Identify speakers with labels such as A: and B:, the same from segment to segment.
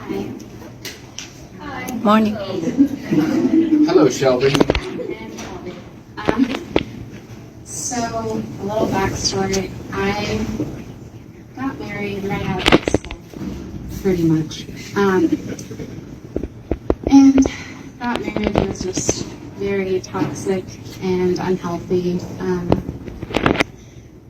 A: Hi. Hi.
B: Morning.
C: Hello, Shelby.
A: Um, so, a little backstory. I got married right out of high school, pretty much. And that marriage was just very toxic and unhealthy.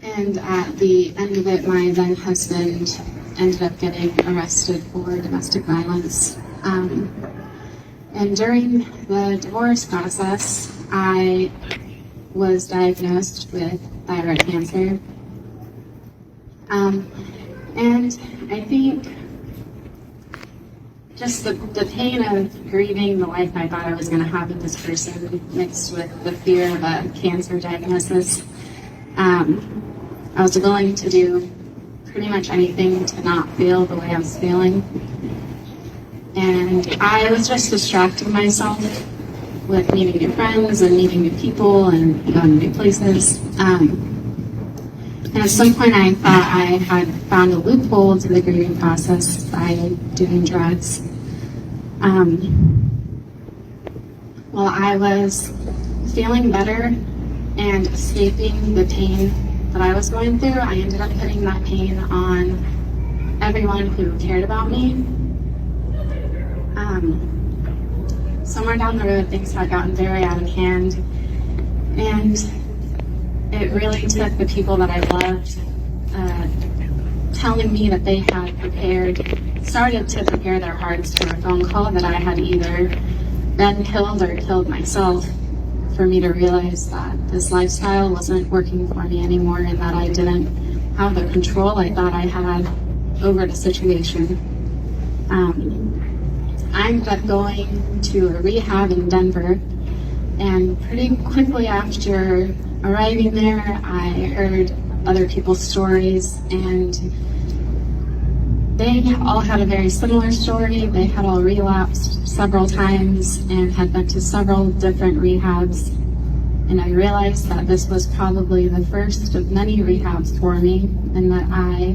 A: And at the end of it, my then husband ended up getting arrested for domestic violence. And during the divorce process, I was diagnosed with thyroid cancer. And I think just the pain of grieving the life I thought I was going to have with this person, mixed with the fear of a cancer diagnosis, I was willing to do pretty much anything to not feel the way I was feeling. And I was just distracting myself with meeting new friends and meeting new people and going to new places. And at some point I thought I had found a loophole to the grieving process by doing drugs. While I was feeling better and escaping the pain that I was going through, I ended up putting that pain on everyone who cared about me. Somewhere down the road, things had gotten very out of hand, and it really took the people that I loved telling me that they had started to prepare their hearts for a phone call that I had either been killed or killed myself, for me to realize that this lifestyle wasn't working for me anymore and that I didn't have the control I thought I had over the situation. I ended up going to a rehab in Denver, and pretty quickly after arriving there, I heard other people's stories, and they all had a very similar story. They had all relapsed several times and had been to several different rehabs. And I realized that this was probably the first of many rehabs for me, and that I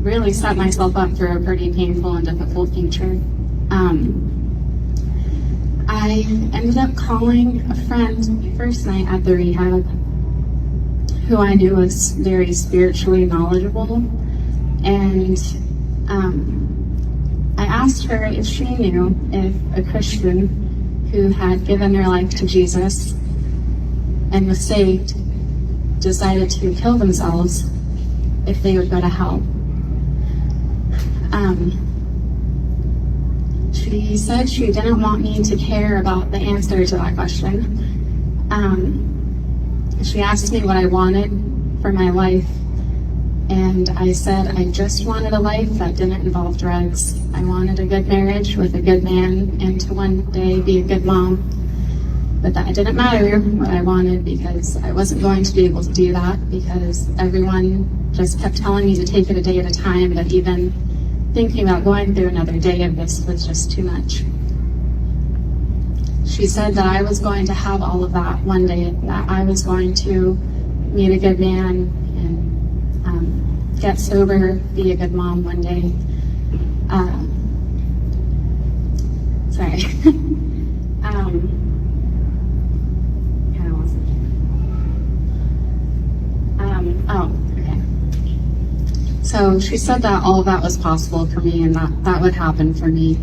A: really set myself up for a pretty painful and difficult future. I ended up calling a friend the first night at the rehab who I knew was very spiritually knowledgeable, and I asked her if she knew if a Christian who had given their life to Jesus and was saved decided to kill themselves, if they would go to hell. She said she didn't want me to care about the answer to that question. She asked me what I wanted for my life, and I said I just wanted a life that didn't involve drugs. I wanted a good marriage with a good man and to one day be a good mom. But that didn't matter what I wanted, because I wasn't going to be able to do that, because everyone just kept telling me to take it a day at a time, but even thinking about going through another day of this was just too much. She said that I was going to have all of that one day, that I was going to meet a good man and get sober, be a good mom one day. Sorry. So she said that all of that was possible for me and that would happen for me.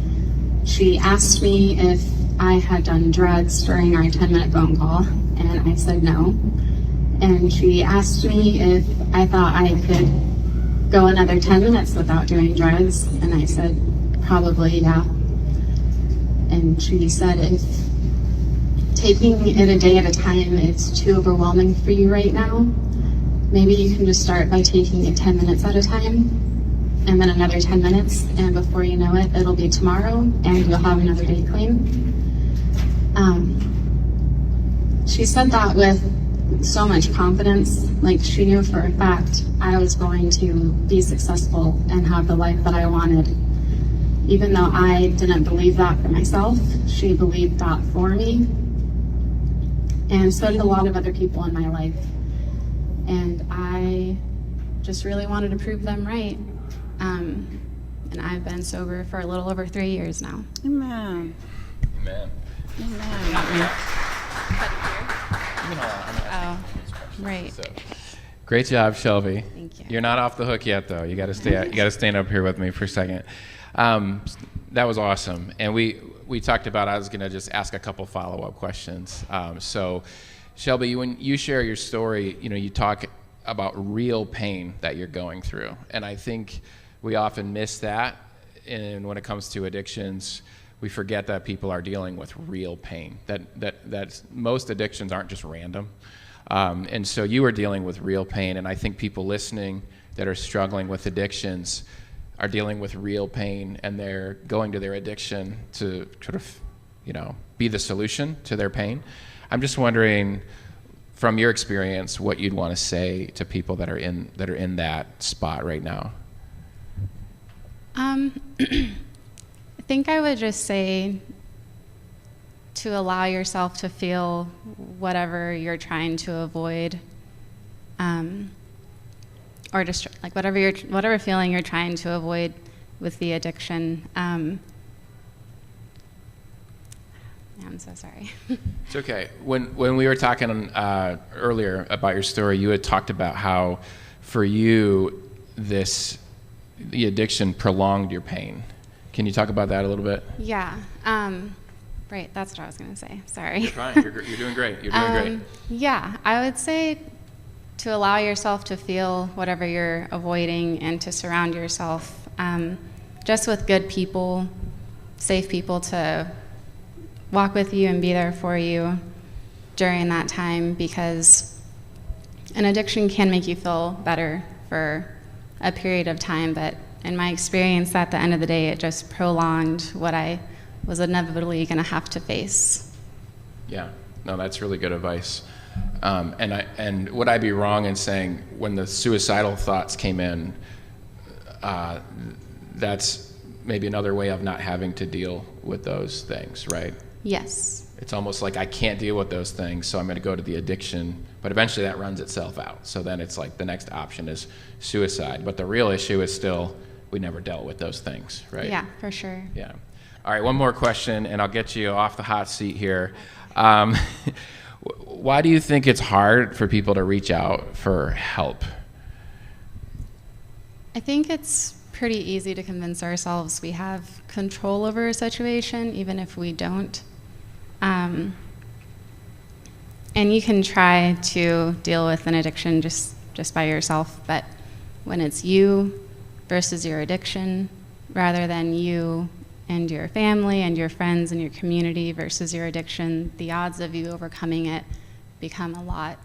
A: She asked me if I had done drugs during our 10-minute phone call, and I said no. And she asked me if I thought I could go another 10 minutes without doing drugs, and I said probably yeah. And she said if taking it a day at a time is too overwhelming for you right now, maybe you can just start by taking it 10 minutes at a time, and then another 10 minutes, and before you know it, it'll be tomorrow, and you'll have another day clean. She said that with so much confidence, like she knew for a fact I was going to be successful and have the life that I wanted. Even though I didn't believe that for myself, she believed that for me. And so did a lot of other people in my life. And I just really wanted to prove them right. and I've been sober for a little over 3 years now.
B: Amen.
C: Amen.
B: Amen.
A: Oh, right.
C: So, great job, Shelby.
A: Thank you.
C: You're not off the hook yet, though. You got to stay. You got to stand up here with me for a second. That was awesome, and we talked about. I was going to just ask a couple follow-up questions. So, Shelby, when you share your story, you talk about real pain that you're going through, and I think we often miss that. And when it comes to addictions, we forget that people are dealing with real pain. That most addictions aren't just random. And so you are dealing with real pain, and I think people listening that are struggling with addictions are dealing with real pain, and they're going to their addiction to sort of, be the solution to their pain. I'm just wondering, from your experience, what you'd want to say to people that are in that spot right now.
A: I think I would just say to allow yourself to feel whatever you're trying to avoid, or just like whatever feeling you're trying to avoid with the addiction. I'm so sorry.
C: It's okay. When we were talking earlier about your story, you had talked about how, for you, the addiction prolonged your pain. Can you talk about that a little bit?
A: Yeah. Right. That's what I was going to say. Sorry.
C: You're fine. You're doing great. You're doing great.
A: Yeah. I would say to allow yourself to feel whatever you're avoiding and to surround yourself just with good people, safe people to walk with you and be there for you during that time, because an addiction can make you feel better for a period of time, but in my experience, at the end of the day, it just prolonged what I was inevitably going to have to face.
C: Yeah, no, that's really good advice. And would I be wrong in saying when the suicidal thoughts came in, that's maybe another way of not having to deal with those things, right?
A: Yes.
C: It's almost like I can't deal with those things, so I'm going to go to the addiction, but eventually that runs itself out. So then it's like the next option is suicide. But the real issue is still we never dealt with those things, right?
A: Yeah, for sure.
C: Yeah. All right, one more question, and I'll get you off the hot seat here. Why do you think it's hard for people to reach out for help?
A: I think it's pretty easy to convince ourselves we have control over a situation, even if we don't. And you can try to deal with an addiction just by yourself, but when it's you versus your addiction, rather than you and your family and your friends and your community versus your addiction, the odds of you overcoming it become a lot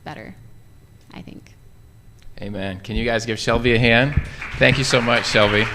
A: better, I think.
C: Amen. Can you guys give Shelby a hand? Thank you so much, Shelby.